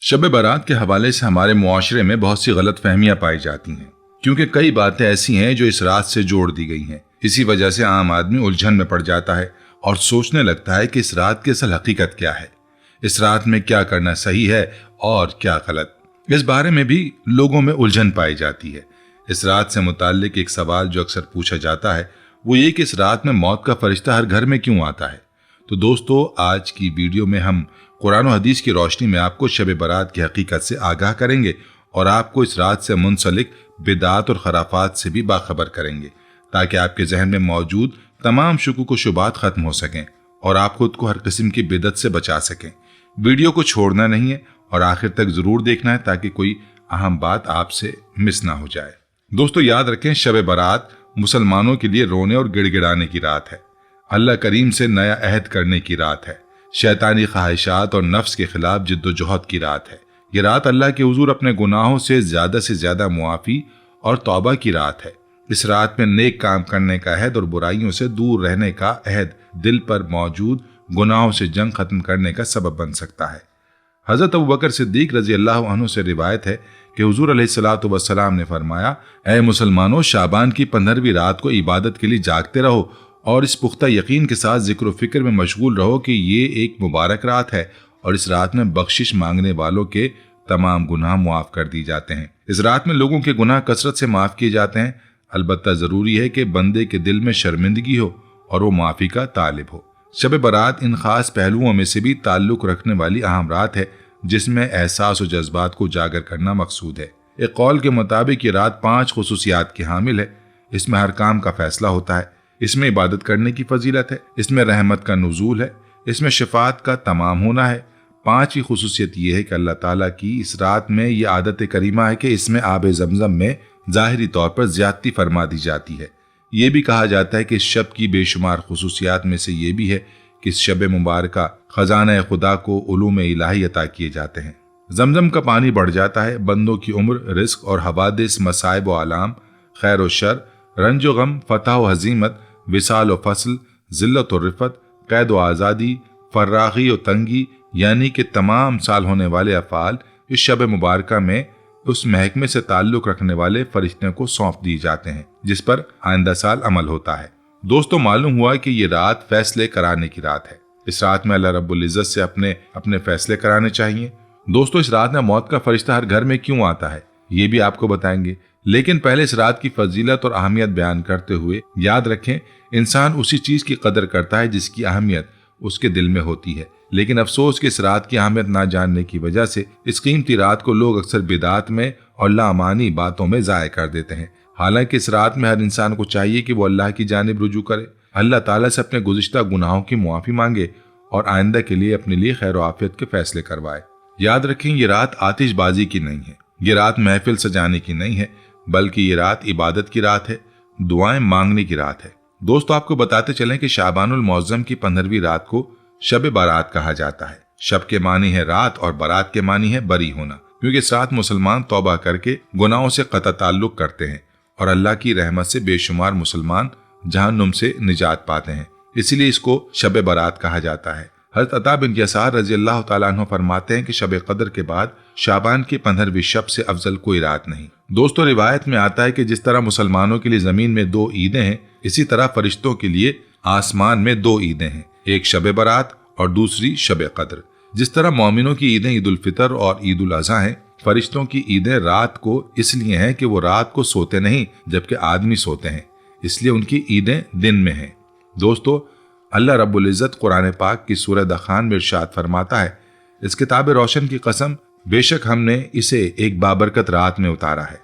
शब बारात के हवाले से हमारे मुआशरे में बहुत सी गलत फहमियां पाई जाती हैं, क्योंकि कई बातें ऐसी हैं जो इस रात से जोड़ दी गई हैं। इसी वजह से आम आदमी उलझन में पड़ जाता है और सोचने लगता है कि इस रात की असल हकीकत क्या है, इस रात में क्या करना सही है और क्या गलत। इस बारे में भी लोगों में उलझन पाई जाती है। इस रात से मुताल्लिक एक सवाल जो अक्सर पूछा जाता है वो ये कि इस रात में मौत का फरिश्ता हर घर में क्यों आता है। तो दोस्तों, आज की वीडियो में हम कुरान और हदीस की रोशनी में आपको शब बारात की हकीकत से आगाह करेंगे और आपको इस रात से मुंसलिक बिदात और खराफात से भी बाखबर करेंगे, ताकि आपके जहन में मौजूद तमाम शुकूक व शुबात खत्म हो सकें और आप खुद को हर किस्म की बिदत से बचा सकें। वीडियो को छोड़ना नहीं है और आखिर तक जरूर देखना है, ताकि कोई अहम बात आपसे मिस ना हो जाए। दोस्तों, याद रखें, शब बारात मुसलमानों के लिए रोने और गिड़गिड़ाने की रात है। अल्लाह करीम से नया अहद करने की रात है। शैतानी ख्वाहिशात और नफ्स के खिलाफ जिद्दोजहद की रात है। ये रात अल्लाह के हुजूर अपने गुनाहों से ज्यादा मुआफ़ी और तौबा की रात है। इस रात में नेक काम करने का अहद और बुराइयों से दूर रहने का अहद दिल पर मौजूद गुनाहों से जंग खत्म करने का सबब बन सकता है। हजरत अबू बकर सिद्दीक रजी अल्लाह अन्हु से रिवायत है कि हुजूर अलैहिस्सलातु वस्सलाम ने फरमाया, ऐ मुसलमानों, शाबान की 15वीं रात को इबादत के लिए जागते रहो और इस पुख्ता यकीन के साथ जिक्र फिक्र में मशगूल रहो कि ये एक मुबारक रात है और इस रात में बख्शिश मांगने वालों के तमाम गुनाह मुआफ कर दी जाते हैं। इस रात में लोगों के गुनाह कसरत से माफ किए जाते हैं। अलबत्ता जरूरी है कि बंदे के दिल में शर्मिंदगी हो और वो माफी का तालिब हो। शब बारात इन खास पहलुओं में से भी ताल्लुक रखने वाली अहम रात है, जिसमें एहसास और जज्बात को उजागर करना मकसूद है। एक कौल के मुताबिक ये रात 5 खुसूसियात की हामिल है। इसमें हर काम का फैसला होता है, इसमें इबादत करने की फजीलत है, इसमें रहमत का नुजूल है, इसमें शफात का तमाम होना है। 5वीं खुसूसियत यह है कि अल्लाह ताला की इस रात में यह आदत करीमा है कि इसमें आब ज़मज़म में ज़ाहिरी तौर पर ज़्यादती फरमा दी जाती है। ये भी कहा जाता है कि इस शब की बेशुमार खुसूसियात में से ये भी है कि इस शब मुबारका खजाना खुदा को उलूम इलाही अता किए जाते हैं। जमजम का पानी बढ़ जाता है। बंदों की उम्र, रिस्क और हवादिस, मसाइब व आलाम, खैर व शर, रंज व गम, फतह व हजीमत, विसाल व फसल, जिल्लत और रिफत, कैद व आज़ादी, फर्रागी व तंगी, यानी कि तमाम साल होने वाले अफ़ाल इस शब मुबारका में उस महकमे से ताल्लुक रखने वाले फरिश्तों को सौंप दिए जाते हैं, जिस पर आइंदा साल अमल होता है। दोस्तों, मालूम हुआ कि ये रात फैसले कराने की रात है। इस रात में अल्लाह रब्बुल इज़्ज़त से अपने फैसले कराने चाहिए। दोस्तों, इस रात में मौत का फरिश्ता हर घर में क्यों आता है, ये भी आपको बताएंगे, लेकिन पहले इस रात की फजीलत और अहमियत बयान करते हुए याद रखें, इंसान उसी चीज की कदर करता है जिसकी अहमियत उसके दिल में होती है। लेकिन अफसोस कि इस रात की अहमियत ना जानने की वजह से इस कीमती रात को लोग अक्सर बिदात में और लामानी बातों में ज़ाय कर देते हैं। हालांकि इस रात में हर इंसान को चाहिए कि वो अल्लाह की जानिब रुजू करे, अल्लाह ताला से अपने गुज़िश्ता गुनाहों की मुआफ़ी मांगे और आइंदा के लिए अपने लिए खैर आफियत के फैसले करवाए। याद रखें, ये रात आतिशबाजी की नहीं है, ये रात महफिल सजाने की नहीं है, बल्कि ये रात इबादत की रात है, दुआएं मांगने की रात है। दोस्तों, आपको बताते चलें कि शाबानुल मुअज़्ज़म की 15वीं रात को शब बारात कहा जाता है। शब के मानी है रात और बारात के मानी है बरी होना, क्योंकि इस रात मुसलमान तौबा करके गुनाहों से क़ता ताल्लुक करते हैं और अल्लाह की रहमत से बेशुमार मुसलमान जहन्नुम से निजात पाते हैं। इसीलिए इसको शब बारात कहा जाता है। हज़रत अता बिन यसार रज़ी अल्लाह तआला अन्हु फरमाते हैं कि शब कदर के बाद शाबान की 15वीं शब से अफजल कोई रात नहीं। दोस्तों, रिवायत में आता है कि जिस तरह मुसलमानों के लिए जमीन में 2 ईदें हैं, इसी तरह फरिश्तों के लिए आसमान में 2 ईदें हैं, एक शब बारात और दूसरी शब कदर। जिस तरह मोमिनों की ईदें ईद उल फितर और ईद उल अज़हा हैं, फरिश्तों की ईदें रात को इसलिए हैं कि वो रात को सोते नहीं जबकि आदमी सोते हैं, इसलिए उनकी ईदें दिन में हैं। दोस्तों, अल्लाह रब्बुल इज़्ज़त कुरान पाक की सूरह दखान में इरशाद फरमाता है, इस किताब रोशन की कसम, बेशक हमने इसे एक बाबरकत रात में उतारा है,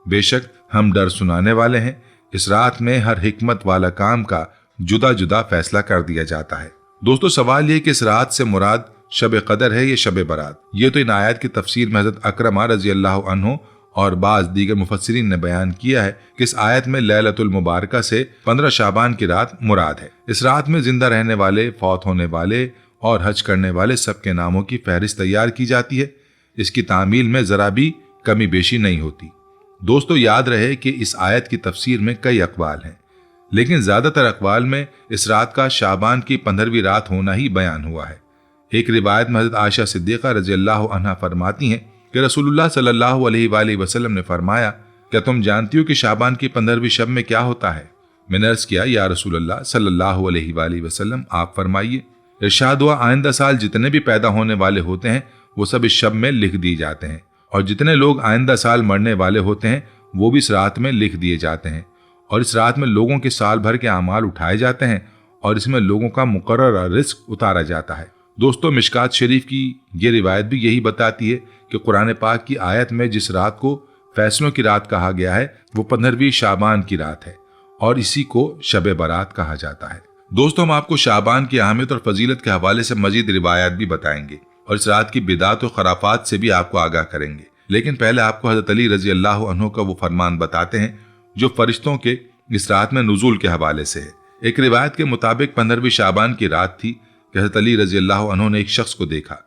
बेशक हम डर सुनाने वाले हैं। इस रात में हर हिकमत वाला काम का जुदा जुदा फैसला कर दिया जाता है। दोस्तों, सवाल ये कि इस रात से मुराद शब कदर है या शब बारात। ये तो इन आयत की तफसीर में हज़रत अकरमा रज़ी अल्लाह अन्हु और बाज़ दीगर मुफस्सिरीन ने बयान किया है कि इस आयत में लैलतुल मुबारका से 15 शाबान की रात मुराद है। इस रात में जिंदा रहने वाले, फौत होने वाले और हज करने वाले सबके नामों की फहरिस्त तैयार की जाती है। इसकी तामील में जरा भी कमी बेशी नहीं होती। दोस्तों, याद रहे कि इस आयत की तफसीर में कई अक़वाल हैं, लेकिन ज्यादातर अक़वाल में इस रात का शाबान की 15वीं रात होना ही बयान हुआ है। एक रिवायत में हज़रत आयशा सिद्दीक़ा रज़ी अल्लाह अन्हा फरमाती हैं कि रसूलुल्लाह सल्लल्लाहु अलैहि वसल्लम ने फरमाया, क्या तुम जानती हो कि शाबान की 15वीं शब में क्या होता है? मैंने अर्ज़ किया, या रसूलल्लाह सल्लल्लाहु अलैहि वसल्लम आप फरमाइए। इरशाद हुआ, आइंदा साल जितने भी पैदा होने वाले होते हैं वो सब इस शब में लिख दिए जाते हैं, और जितने लोग आइंदा साल मरने वाले होते हैं वो भी इस रात में लिख दिए जाते हैं, और इस रात में लोगों के साल भर के अमाल उठाए जाते हैं, और इसमें लोगों का मुकर्रर रिस्क उतारा जाता है। दोस्तों, मिशकात शरीफ की ये रिवायत भी यही बताती है कि कुरान पाक की आयत में जिस रात को फैसलों की रात कहा गया है वो 15वीं शाबान की रात है, और इसी को शब बारात कहा जाता है। दोस्तों, हम आपको शाबान की अहमियत और फजीलत के हवाले से मजीद रिवायत भी बताएंगे, और इस रात की बिदात और खराफात से भी आपको आगाह करेंगे। लेकिन पहले आपको हज़रत अली रज़ी अल्लाह अन्हु का वो फरमान बताते हैं जो फरिश्तों के इस रात में नुज़ूल के हवाले से है। एक रिवायत के मुताबिक 15वीं शाबान की रात थी कि हज़रत अली रज़ी अल्लाह अन्हु ने एक शख्स को देखा।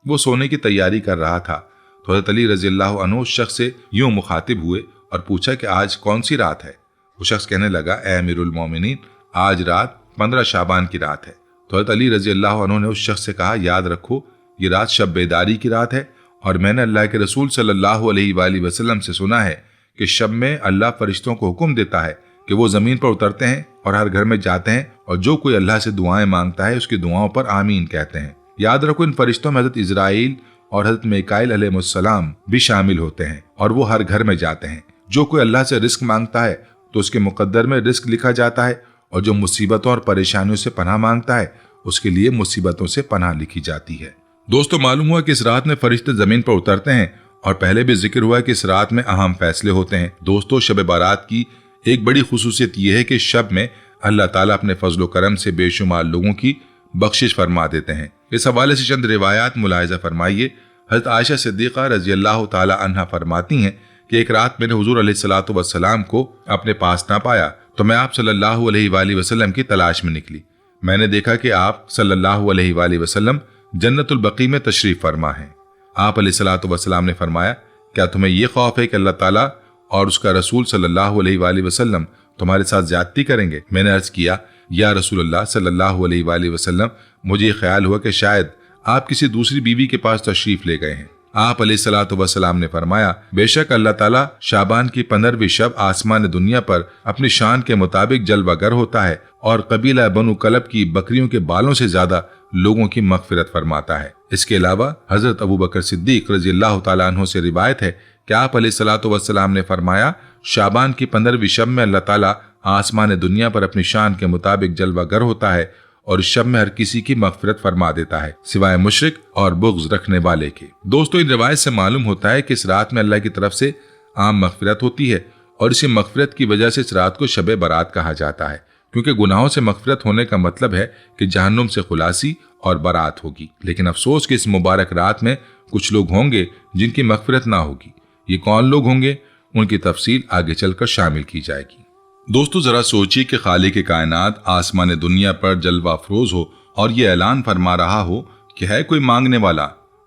वो सोने की तैयारी कर रहा था, तो हज़रत अली रज़ी अल्लाह अन्हु उस शख्स से यूं मुखातिब हुए और पूछा कि आज कौन सी रात है? वो शख्स कहने लगा, ए अमीरुल मोमिनीन, आज रात 15 शाबान की रात है। तो हज़रत अली रज़ी अल्लाह अन्हु ने उस शख्स से कहा, याद रखो ये रात शब बेदारी की रात है, और मैंने अल्लाह के रसूल सल्लल्लाहु अलैहि वसल्लम से सुना है कि शब में अल्लाह फरिश्तों को हुक्म देता है कि वो ज़मीन पर उतरते हैं और हर घर में जाते हैं, और जो कोई अल्लाह से दुआएं मांगता है उसकी दुआओं पर आमीन कहते हैं। याद रखो, इन फरिश्तों में हज़रत इज़राइल और हज़रत मीकाईल अलैहिस्सलाम भी शामिल होते हैं, और वो हर घर में जाते हैं। जो कोई अल्लाह से रिस्क मांगता है तो उसके मुकद्दर में रिस्क लिखा जाता है, और जो मुसीबतों और परेशानियों से पनाह मांगता है उसके लिए मुसीबतों से पनाह लिखी जाती है। दोस्तों, मालूम हुआ कि इस रात में फरिश्ते जमीन पर उतरते हैं, और पहले भी जिक्र हुआ कि इस रात में अहम फैसले होते हैं। दोस्तों, शब बारात की एक बड़ी खुसूसियत यह है कि शब में अल्लाह ताला अपने फजलो करम से बेशुमार लोगों की बख्शिश फरमा देते हैं। इस हवाले से चंद रिवायात मुलाहिजा फरमाइए। हज़रत आयशा सिद्दीक़ा रज़ी अल्लाह ताला अन्हा फरमाती हैं कि एक रात मैंने हुज़ूर अलैहिस्सलातु वस्सलाम को अपने पास ना पाया, तो मैं आप सल्लल्लाहु अलैहि वसल्लम की तलाश में निकली। मैंने देखा कि आप सल्लल्लाहु अलैहि वसल्लम जन्नतुल बकी में तशरीफ फरमा हैं। आप अलैहिस्सलातु वस्सलाम ने फरमाया, क्या तुम्हें यह खौफ है कि अल्लाह ताला और उसका रसूल सल्लल्लाहु अलैहि वसल्लम तुम्हारे साथ ज्यादती करेंगे? मैंने अर्ज किया, या रसूलल्लाह सल्लल्लाहु अलैहि वसल्लम, मुझे ख्याल हुआ कि शायद आप किसी दूसरी बीवी के पास तशरीफ ले गए हैं। आप अलैहिस्सलातु वस्सलाम ने फरमाया, बेशक अल्लाह ताला शाबान की 15वीं शब आसमान दुनिया पर अपनी शान के मुताबिक जलवागर होता है, और कबीला बनु कलब की बकरियों के बालों से ज्यादा लोगों की मगफिरत फरमाता है। इसके अलावा हजरत अबू बकर सिद्दीक रज़ी अल्लाह ताला अन्हु से रिवायत है कि आप अलैहिस्सलातु वस्सलाम ने फरमाया, शाबान की 15वीं शब में अल्लाह ताला आसमान दुनिया पर अपनी शान के मुताबिक जलवागर होता है, और इस शब में हर किसी की मगफिरत फरमा देता है सिवाय मुशरिक और बुग़्ज़ रखने वाले के। दोस्तों, इन रिवायत से मालूम होता है कि इस रात में अल्लाह की तरफ से आम मगफिरत होती है, और इसी मगफिरत की वजह से इस रात को शब बारात कहा जाता है, क्योंकि गुनाहों से मगफिरत होने का मतलब है कि जहन्नुम से खुलासी और बारात होगी। लेकिन अफसोस कि इस मुबारक रात में कुछ लोग होंगे जिनकी मगफिरत ना होगी। ये कौन लोग होंगे, उनकी तफसील आगे चलकर शामिल की जाएगी। दोस्तों, जरा सोचिए कि खालिक कायनात आसमान दुनिया पर जलवा अफरोज हो और ये ऐलान फरमा रहा हो कि है कोई मांगने वाला,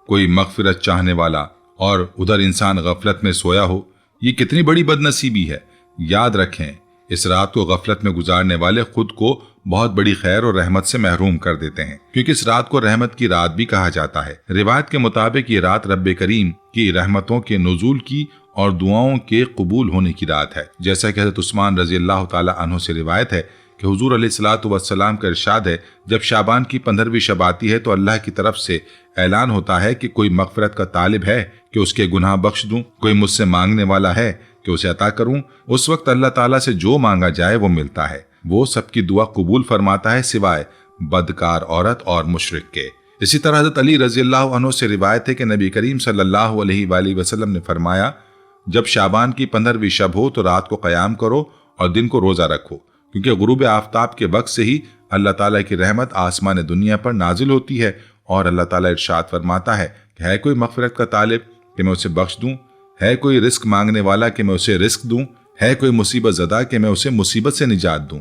कोई मगफिरत चाहने वाला, और उधर इंसान गफलत में सोया हो। ये कितनी बड़ी बदनसीबी है। याद रखें, इस रात को गफलत में गुजारने वाले खुद को बहुत बड़ी खैर और रहमत से महरूम कर देते हैं, क्योंकि इस रात को रहमत की रात भी कहा जाता है। रिवायत के मुताबिक ये रात रब्बे करीम की रहमतों के नुज़ूल की और दुआओं के कबूल होने की रात है। जैसा कि हज़रत उस्मान रज़ी अल्लाह ताला अन्हु से रिवायत है कि हुज़ूर अलैहिस्सलातु वस्सलाम का इरशाद है, जब शाबान की 15वीं शब आती है तो अल्लाह की तरफ से ऐलान होता है कि कोई मगफिरत का तालिब है कि उसके गुनाह बख्श दूं, कोई मुझसे मांगने वाला है कि उसे अता करूं। उस वक्त अल्लाह ताला से जो मांगा जाए वो मिलता है। वो सबकी दुआ कबूल फरमाता है सिवाय बदकार औरत और मुशरिक के। इसी तरह हज़रत अली रज़ी अल्लाह अन्हु से रिवायत है कि नबी करीम सल्लल्लाहु अलैहि वसल्लम ने फरमाया, जब शाबान की 15वीं शब हो तो रात को क़याम करो और दिन को रोज़ा रखो, क्योंकि गुरूब आफ्ताब के वक्त से ही अल्लाह ताला की रहमत आसमान दुनिया पर नाजिल होती है, और अल्लाह ताला इरशाद फरमाता है कि है कोई मगफिरत का तालिब कि मैं उसे बख्श दूं, है कोई रिस्क मांगने वाला कि मैं उसे रिस्क दूं, है कोई मुसीबत ज़दा कि मैं उसे मुसीबत से निजात दूं।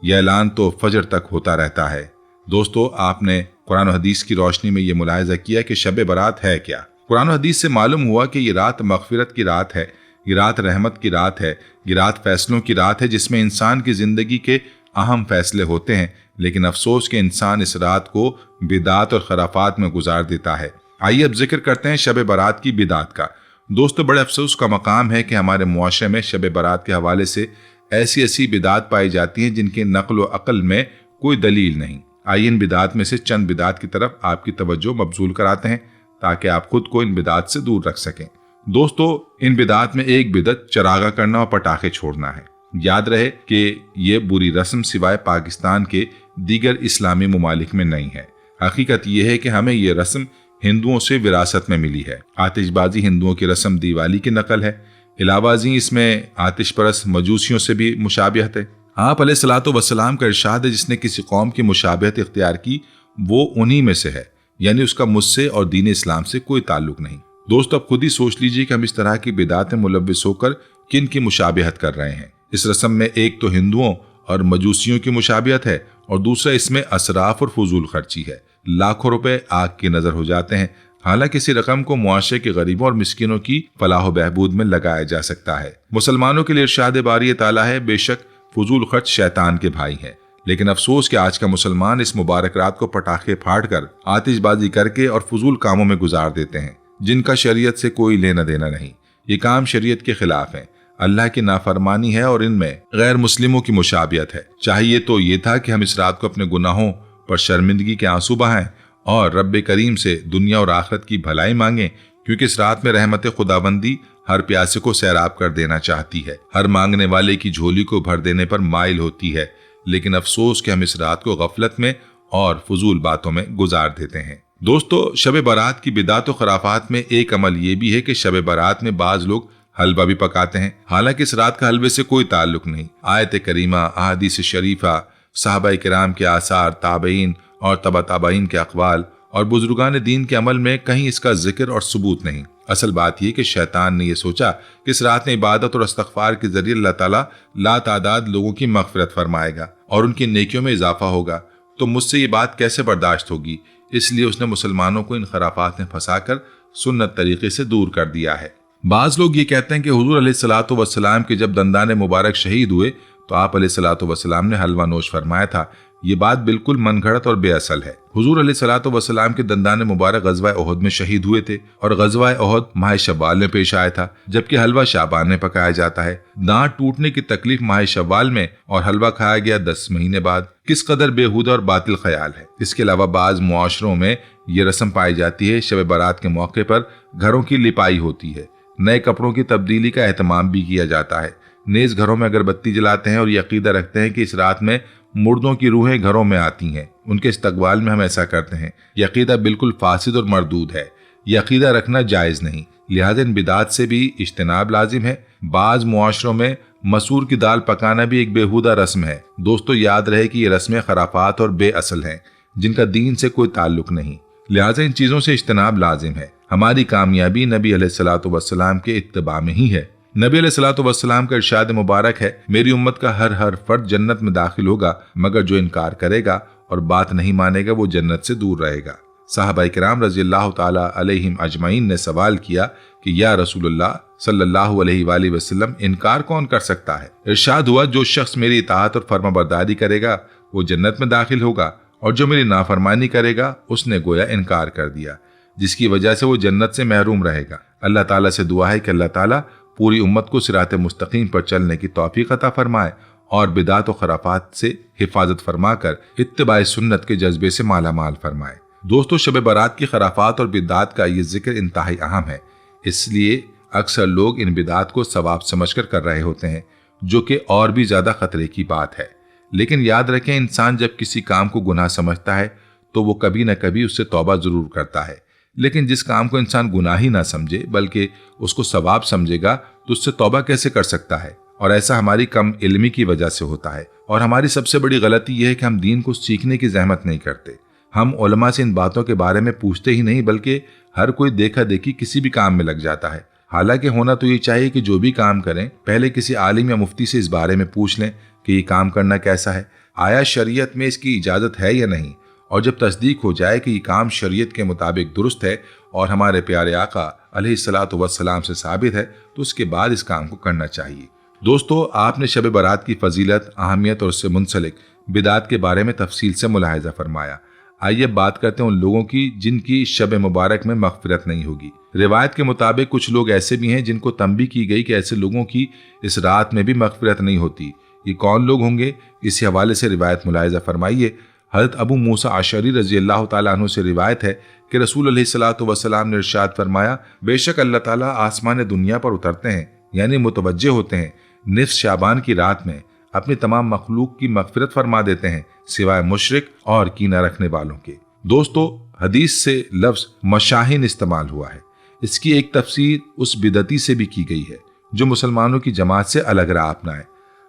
यह ऐलान तो फजर तक होता रहता है। दोस्तों, आपने कुरान और हदीस की रोशनी में ये मुलाहिजा किया कि शब बारात है क्या। कुरान और हदीस से मालूम हुआ कि ये रात मगफिरत की रात है, ये रात रहमत की रात है, ये रात फैसलों की रात है, जिसमें इंसान की ज़िंदगी के अहम फैसले होते हैं। लेकिन अफसोस कि इंसान इस रात को बिदात और खराफात में गुजार देता है। आइए अब जिक्र करते हैं शब बारात की बिदात का। दोस्तों, बड़े अफसोस का मकाम है कि हमारे मुआशरे में शब बारात के हवाले से ऐसी ऐसी बिदात पाई जाती हैं जिनकी नक्ल व अक्ल में कोई दलील नहीं। आइए इन बिदात में से चंद बिदात की तरफ आपकी तवज्जो मबजूल कराते हैं ताकि आप खुद को इन बिदात से दूर रख सकें। दोस्तों, इन बिदात में एक बिदत चरागा करना और पटाखे छोड़ना है। याद रहे कि ये बुरी रस्म सिवाय पाकिस्तान के दीगर इस्लामी मुमालिक में नहीं है। हकीकत यह है कि हमें ये रस्म हिंदुओं से विरासत में मिली है। आतिशबाजी हिंदुओं की रस्म दिवाली की नकल है। इलावाजी इसमें आतिश परस्त मजूसियों से भी मुशाबियत है। आप अलैहिस्सलातु वस्सलाम का इरशाद है, जिसने किसी कौम की मुशाबियत इख्तियार की वो उन्हीं में से है, यानी उसका मुझसे और दीन इस्लाम से कोई ताल्लुक नहीं। दोस्तों, अब खुद ही सोच लीजिए कि हम इस तरह की बिदात में मुलव्विस होकर किन की मुशाबियत कर रहे हैं। इस रस्म में एक तो हिंदुओं और मजूसियों की मुशाबियत है और दूसरा इसमें असराफ और फजूल खर्ची है। लाखों रुपए आग की नजर हो जाते हैं। हालांकि इसी रकम को मुआशरे के गरीबों और मिस्किनों की फलाह बहबूद में लगाया जा सकता है। मुसलमानों के लिए इरशाद बारी ताला है, बेशक फजूल खर्च शैतान के भाई है। लेकिन अफसोस कि आज का मुसलमान इस मुबारक रात को पटाखे फाड़ कर आतिशबाजी करके और फजूल कामों में गुजार देते हैं जिनका शरीयत से कोई लेना देना नहीं। ये काम शरीयत के खिलाफ है, अल्लाह की नाफरमानी है और इनमें गैर मुस्लिमों की मुशाबियत है। चाहिए तो ये था कि हम इस रात को अपने गुनाहों पर शर्मिंदगी के आंसू बहाएं और रब्बे करीम से दुनिया और आखिरत की भलाई मांगें, क्योंकि इस रात में रहमत खुदाबंदी हर प्यासे को सैराब कर देना चाहती है, हर मांगने वाले की झोली को भर देने पर माइल होती है। लेकिन अफसोस कि हम इस रात को गफलत में और फजूल बातों में गुजार देते हैं। दोस्तों, शब बारात की बिदात और खराफात में एक अमल ये भी है कि शब बारात में बाज लोग हलवा भी पकाते हैं। हालांकि इस रात का हलवे से कोई ताल्लुक नहीं। आयत करीमा, अहादीस शरीफा, सहाबा किराम के आसार, ताबईन और तबा ताबईन के अक़वाल और बुजुर्गान दीन के अमल में कहीं इसका जिक्र और सबूत नहीं। असल बात यह कि शैतान ने यह सोचा कि इस रात में इबादत और इस्तग़फ़ार के जरिए अल्लाह ताला लातादाद लोगों की मग़फ़िरत फरमाएगा और उनकी नेकियों में इजाफा होगा। तो मुझसे ये बात कैसे बर्दाश्त होगी? इसलिए उसने मुसलमानों को इन खराफात में फंसाकर सुन्नत तरीके से दूर कर दिया है। बाज लोग ये कहते हैं कि हुजूर अलैहिस्सलातु वस्सलाम के जब दंदाने मुबारक शहीद हुए तो आप अलैहिस्सलातु वस्सलाम ने हलवा नोश फरमाया था। ये बात बिल्कुल मनगढ़ंत और बेअसल है। हुजूर अलैहिस्सलातु वस्सलाम के दंदाने मुबारक गज़वा ओहद में शहीद हुए थे और गज़वा ओहद माह शव्वाल में पेश आया था, जबकि हलवा शाबान में पकाया जाता है। दांत टूटने की तकलीफ माह शव्वाल में और हलवा खाया गया 10 महीने बाद। किस कदर बेहुदा और बातिल ख्याल है। इसके अलावा बाज मुआशरों में ये रस्म पाई जाती है, शब बारात के मौके पर घरों की लिपाई होती है, नए कपड़ों की तब्दीली का एहतमाम भी किया जाता है। नेज घरों में अगरबत्ती जलाते हैं और ये अकीदा रखते हैं कि इस रात में मुर्दों की रूहें घरों में आती हैं, उनके इस्तकबाल में हम ऐसा करते हैं। ये अकीदा बिल्कुल फासिद और मरदूद है। ये अकीदा रखना जायज़ नहीं, लिहाजा इन बिदात से भी इज्तनाब लाजिम है। बाज मुआशरों में मसूर की दाल पकाना भी एक बेहुदा रस्म है। दोस्तों, याद रहे कि ये रस्में खराफात और बेअसल हैं जिनका दीन से कोई ताल्लुक नहीं, लिहाजा इन चीज़ों से इज्तनाब लाजिम है। हमारी कामयाबी नबी अलैहिस्सलातु वस्सलाम के इत्तिबा में ही है। नबी अलैहिस्सलातु वस्सलाम का इरशाद मुबारक है, मेरी उम्मत का हर फर्द जन्नत में दाखिल होगा मगर जो इनकार करेगा और बात नहीं मानेगा वो जन्नत से दूर रहेगा। साहबा किराम रज़ियल्लाहु ताला अलैहिम अजमईन ने सवाल किया कि या रसूलुल्लाह सल्लल्लाहु अलैहि वसल्लम, इनकार कौन कर सकता है? इरशाद हुआ, जो शख्स मेरी इताअत और फर्माबरदारी करेगा वो जन्नत में दाखिल होगा और जो मेरी नाफरमानी करेगा उसने गोया इनकार कर दिया, जिसकी वजह से वो जन्नत से महरूम रहेगा। अल्लाह ताला से दुआ है कि अल्लाह ताला पूरी उम्मत को सिरात मुस्तकीम पर चलने की तौफीक अता फरमाए और बिदात और खराफात से हिफाजत फरमाकर इत्तिबाए सुन्नत के जज्बे से माला माल फरमाए। दोस्तों, शब बारात की खराफात और बिदात का ये जिक्र इंतहाई अहम है, इसलिए अक्सर लोग इन बिदात को सवाब समझकर कर रहे होते हैं, जो कि और भी ज्यादा खतरे की बात है। लेकिन याद रखें, इंसान जब किसी काम को गुनाह समझता है तो वो कभी न कभी उससे तौबा जरूर करता है। लेकिन जिस काम को इंसान गुनाह ही ना समझे बल्कि उसको सवाब समझेगा तो उससे तौबा कैसे कर सकता है? और ऐसा हमारी कम इल्मी की वजह से होता है। और हमारी सबसे बड़ी गलती यह है कि हम दीन को सीखने की जहमत नहीं करते। हम उलमा से इन बातों के बारे में पूछते ही नहीं, बल्कि हर कोई देखा देखी किसी भी काम में लग जाता है। हालांकि होना तो ये चाहिए कि जो भी काम करें पहले किसी आलिम या मुफ्ती से इस बारे में पूछ लें कि ये काम करना कैसा है, आया शरीयत में इसकी इजाज़त है या नहीं। और जब तस्दीक हो जाए कि ये काम शरीयत के मुताबिक दुरुस्त है और हमारे प्यारे आका अलैहिस्सलातु वस्सलाम से साबित है, तो उसके बाद इस काम को करना चाहिए। दोस्तों, आपने शब बारात की फजीलत, अहमियत और उससे मुंसलिक बिदात के बारे में तफसील से मुलाहिजा फरमाया। आइए बात करते हैं उन लोगों की जिनकी शब मुबारक में मगफिरत नहीं होगी। रिवायत के मुताबिक कुछ लोग ऐसे भी हैं जिनको तंबीह की गई कि ऐसे लोगों की इस रात में भी मगफिरत नहीं होती। ये कौन लोग होंगे, इसी हवाले से रिवायत मुलाहिजा फरमाइए। हज़रत अबू मूसा अशअरी रज़ी अल्लाह ताला अन्हु से रिवायत है कि रसूल अलैहिस्सलातु वस्सलाम ने इरशाद फरमाया, बेशक अल्लाह ताला आसमान दुनिया पर उतरते हैं, यानी मुतवज्जे होते हैं, निस्फ शाबान की रात में अपनी तमाम मखलूक की मगफिरत फरमा देते हैं सिवाय मुशरिक और कीना रखने वालों के। दोस्तों, हदीस से लफ्ज मशाहिन इस्तेमाल हुआ है। इसकी एक तफसीर उस बिदती से भी की गई है जो मुसलमानों की जमात से अलग राह अपनाए।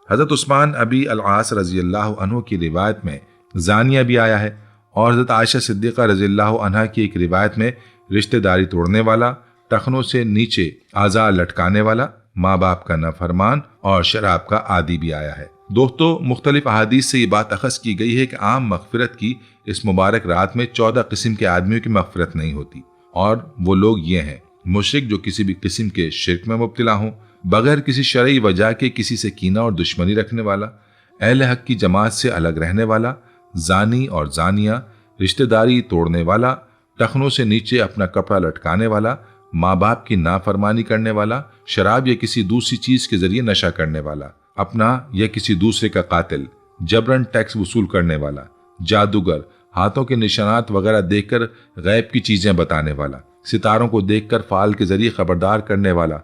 हजरत उस्मान अबी अल-आस रजी अल्लाह अन्हु की रिवायत में जानिया भी आया है और हजरत आयशा सिद्दीक़ा रजी अल्लाह अन्हा की एक रिवायत में रिश्तेदारी तोड़ने वाला, टखनों से नीचे आज़ा लटकाने वाला, माँ बाप का नाफरमान और शराब का आदी भी आया है। दोस्तों, मुख्तलिफ अहादीस से ये बात अखज़ की गई है कि आम मगफिरत की इस मुबारक रात में 14 किस्म के आदमियों की मगफिरत नहीं होती, और वो लोग ये हैं: मुशरिक जो किसी भी किस्म के शिर्क में मुब्तला हों, बगैर किसी शरई वजह के किसी से कीना और दुश्मनी रखने वाला, अहले हक की जमात से अलग रहने वाला, जानी और जानिया, रिश्तेदारी तोड़ने वाला, टखनों से नीचे अपना कपड़ा लटकाने वाला, माँ बाप की नाफरमानी करने वाला, शराब या किसी दूसरी चीज के जरिए नशा करने वाला, अपना या किसी दूसरे का कातिल, जबरन टैक्स वसूल करने वाला, जादूगर, हाथों के निशानात वगैरह देखकर गैब की चीजें बताने वाला, सितारों को देखकर फाल के जरिए खबरदार करने वाला,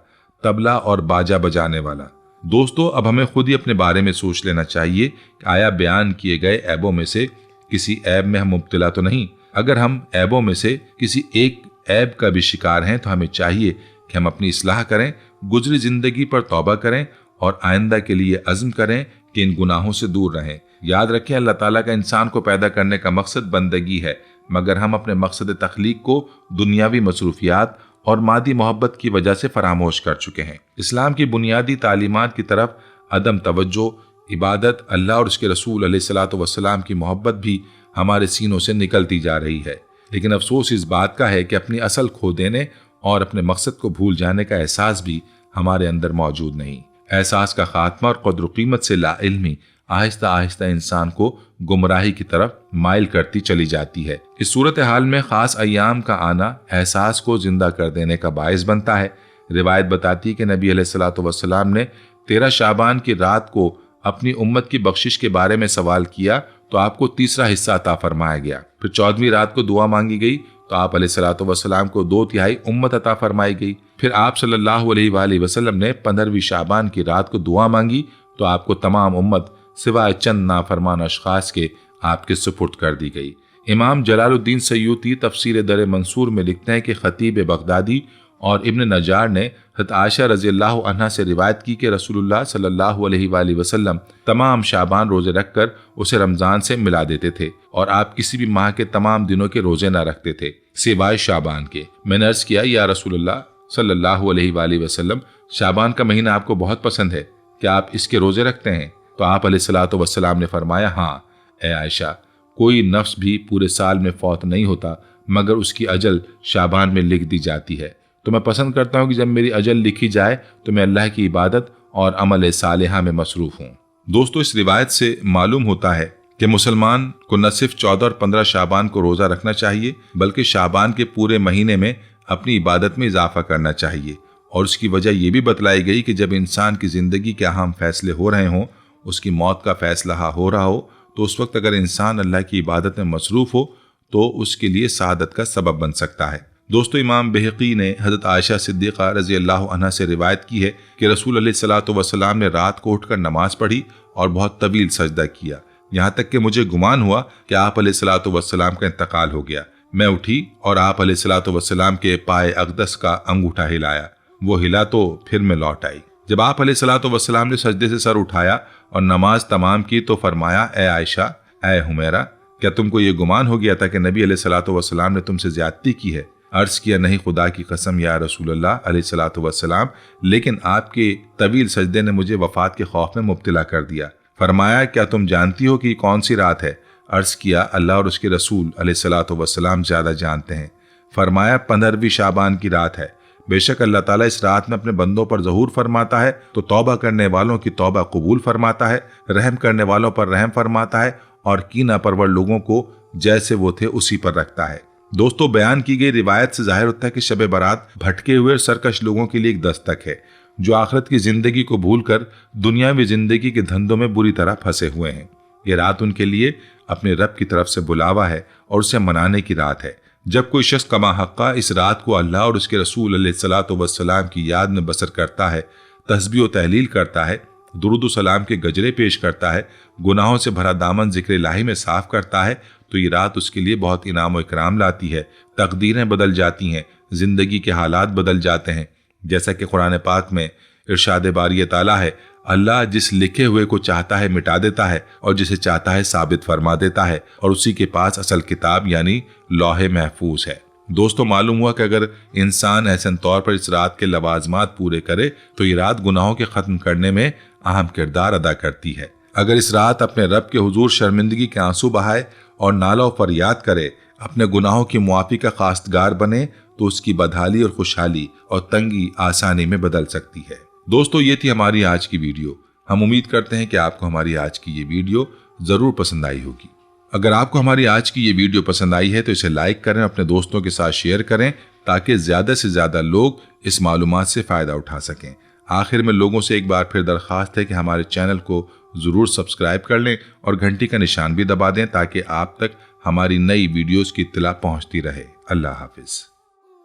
तबला और बाजा बजाने वाला। दोस्तों, अब हमें खुद ही अपने बारे में सोच लेना चाहिए कि आया बयान किए गए ऐबों में से किसी ऐब में हम मुब्तला तो नहीं। अगर हम ऐबों में से किसी एक ऐब का भी शिकार हैं तो हमें चाहिए कि हम अपनी इस्लाह करें, गुजरी जिंदगी पर तौबा करें और आइंदा के लिए अज़्म करें कि इन गुनाहों से दूर रहें। याद रखें, अल्लाह ताला का इंसान को पैदा करने का मकसद बंदगी है, मगर हम अपने मकसद तख्लीक को दुनियावी मसरूफियात और मादी मोहब्बत की वजह से फरामोश कर चुके हैं। इस्लाम की बुनियादी तालीमात की तरफ अदम तवज्जो, इबादत, अल्लाह और उसके रसूल अलैहिस्सलातु वस्सलाम की मोहब्बत भी हमारे सीनों से निकलती जा रही है। लेकिन अफसोस इस बात का है कि अपनी असल खो देने और अपने मकसद को भूल जाने का एहसास भी हमारे अंदर मौजूद नहीं। एहसास का खात्मा और कद्र कीमत से लाइल्मी आहिस्ता आहिस्ता इंसान को गुमराही की तरफ माइल करती चली जाती है। इस सूरत हाल में खास अय्याम का आना एहसास को जिंदा कर देने का बायस बनता है। रिवायत बताती है कि नबी अलैहिस्सलातु वस्सलाम ने 13 शाबान की रात को अपनी उम्मत की बख्शिश के बारे में सवाल किया तो आपको तीसरा हिस्सा अता फरमाया गया। फिर 14वीं रात को दुआ मांगी गई तो आप अलैहिस्सलातु वस्सलाम को 2/3 उम्मत अता फरमाई गई। फिर आप सल्लल्लाहु अलैहि वसल्लम ने 15वीं शाबान की रात को दुआ मांगी तो आपको तमाम उम्मत सिवाय चंद नाफरमान अशखास के आपके सुपुर्द कर दी गई। इमाम जलालुद्दीन सयूती तफसीर दर मंसूर में लिखते हैं कि खतीब बगदादी और इब्न नजार ने हज़रत आयशा रज़ी अल्लाह अन्हा से रिवायत की कि रसूलुल्लाह सल्लल्लाहु अलैहि वसल्लम तमाम शाबान रोजे रखकर उसे रमज़ान से मिला देते थे और आप किसी भी माह के तमाम दिनों के रोजे न रखते थे सिवाय शाबान के। मैंने अर्ज़ किया, या रसूलुल्लाह सल्लल्लाहु अलैहि वसल्लम, शाबान का महीना आपको बहुत पसंद है, क्या आप इसके रोजे रखते हैं? तो आप अलैहिस्सलातु वस्सलाम ने फरमाया, हाँ ए आयशा, कोई नफ्स भी पूरे साल में फौत नहीं होता मगर उसकी अजल शाबान में लिख दी जाती है। तो मैं पसंद करता हूँ कि जब मेरी अजल लिखी जाए तो मैं अल्लाह की इबादत और अमल सालिहा में मसरूफ हूँ। दोस्तों, इस रिवायत से मालूम होता है कि मुसलमान को न सिर्फ 14 और 15 शाबान को रोज़ा रखना चाहिए बल्कि शाबान के पूरे महीने में अपनी इबादत में इजाफा करना चाहिए। और उसकी वजह यह भी बतलाई गई कि जब इंसान की ज़िंदगी के अहम फैसले हो रहे हों, उसकी मौत का फैसला हो रहा हो, तो उस वक्त अगर इंसान अल्लाह की इबादत में मसरूफ़ हो तो उसके लिए सादत का सबब बन सकता है। दोस्तों, इमाम बहकी ने हज़रत आयशा सिद्दीक़ा रज़ी अल्लाह अन्हा से रिवायत की है कि रसूल अलैहिस्सलातु वस्सलाम ने रात को उठकर नमाज पढ़ी और बहुत तवील सजदा किया, यहाँ तक कि मुझे गुमान हुआ कि आप अलैहिस्सलातु वस्सलाम का इंतकाल हो गया। मैं उठी और आप अलैहिस्सलातु वस्सलाम के पाए अक़दस का अंगूठा हिलाया, वो हिला तो फिर मैं लौट आई। जब आप अलैहिस्सलातु वस्सलाम ने सजदे से सर उठाया और नमाज तमाम की तो फरमाया, ए आयशा, ए हुमैरा, क्या तुमको ये गुमान हो गया था कि नबी अलैहिस्सलातु वस्सलाम ने तुमसे ज्यादती की है? अर्ज किया, नहीं खुदा की कसम या रसूलल्लाह अलैहिस्सलातु वस्सलाम, लेकिन आपके तवील सजदे ने मुझे वफात के खौफ में मुब्तला कर दिया। फरमाया, क्या तुम जानती हो कि कौन सी रात है? अर्ज किया, अल्लाह और उसके रसूल अलैहिस्सलातु वस्सलाम ज्यादा जानते हैं। फरमाया, 15वीं शाबान की रात है। बेशक अल्लाह ताला इस रात में अपने बंदों पर ज़हूर फरमाता है तो तौबा करने वालों की तौबा कबूल फरमाता है, रहम करने वालों पर रहम फरमाता है और कीना परवर लोगों को जैसे वो थे उसी पर रखता है। दोस्तों, बयान की गई रिवायत से जाहिर होता है कि शब बारात भटके हुए और सरकश लोगों के लिए एक दस्तक है जो आखिरत की जिंदगी को भूलकर दुनियावी जिंदगी के धंधों में बुरी तरह फंसे हुए हैं। ये रात उनके लिए अपने रब की तरफ से बुलावा है और उसे मनाने की रात है। जब कोई शख्स कमा हक्का इस रात को अल्लाह और उसके रसूल अलैहिस्सलातु वस्सलाम की याद में बसर करता है, तस्बीह व तहलील करता है, दुरूद सलाम के गजरे पेश करता है, गुनाहों से भरा दामन जिक्र इलाही में साफ करता है, तो ये रात उसके लिए बहुत इनाम व इकराम लाती है। तकदीरें बदल जाती हैं, जिंदगी के हालात बदल जाते हैं। जैसा कि कुरान पाक में इरशाद बारी ताला है, अल्लाह जिस लिखे हुए को चाहता है मिटा देता है और जिसे चाहता है साबित फरमा देता है और उसी के पास असल किताब यानी लौहे महफूज है। दोस्तों, मालूम हुआ कि अगर इंसान ऐसे तौर पर इस रात के लवाजमात पूरे करे तो ये रात गुनाहों के खत्म करने में अहम किरदार अदा करती है। अगर इस रात अपने रब के हुजूर शर्मिंदगी के आंसू बहाए और नाला फरियाद करे, अपने गुनाहों की मुआफी का खास्तगार बने, तो उसकी बदहाली और खुशहाली और तंगी आसानी में बदल सकती है। दोस्तों, ये थी हमारी आज की वीडियो। हम उम्मीद करते हैं कि आपको हमारी आज की ये वीडियो ज़रूर पसंद आई होगी। अगर आपको हमारी आज की ये वीडियो पसंद आई है तो इसे लाइक करें, अपने दोस्तों के साथ शेयर करें ताकि ज़्यादा से ज़्यादा लोग इस मालूमात से फ़ायदा उठा सकें। आखिर में लोगों से एक बार फिर दरख्वास्त है कि हमारे चैनल को ज़रूर सब्सक्राइब कर लें और घंटी का निशान भी दबा दें ताकि आप तक हमारी नई वीडियोज़ की इत्तला पहुँचती रहे। अल्लाह हाफिज़।